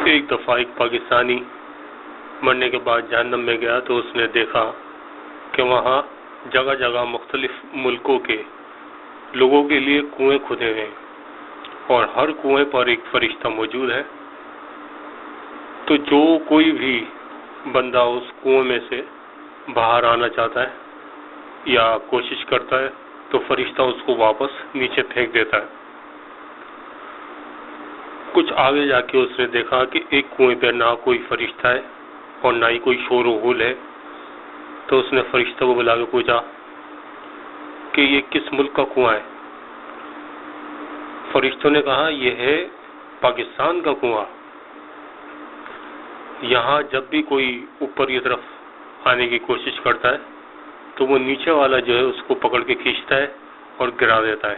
ایک دفعہ ایک پاکستانی مرنے کے بعد جہنم میں گیا تو اس نے دیکھا کہ وہاں جگہ جگہ مختلف ملکوں کے لوگوں کے لیے کنویں کھدے ہیں اور ہر کنویں پر ایک فرشتہ موجود ہے. تو جو کوئی بھی بندہ اس کنویں میں سے باہر آنا چاہتا ہے یا کوشش کرتا ہے تو فرشتہ اس کو واپس نیچے پھینک دیتا ہے. کچھ آگے جا کے اس نے دیکھا کہ ایک کنویں پہ نہ کوئی فرشتہ ہے اور نہ ہی کوئی شور و غل ہے. تو اس نے فرشتہ کو بلا کے پوچھا کہ یہ کس ملک کا کنواں ہے؟ فرشتوں نے کہا یہ ہے پاکستان کا کنواں. یہاں جب بھی کوئی اوپر کی طرف آنے کی کوشش کرتا ہے تو وہ نیچے والا جو ہے اس کو پکڑ کے کھینچتا ہے اور گرا دیتا ہے.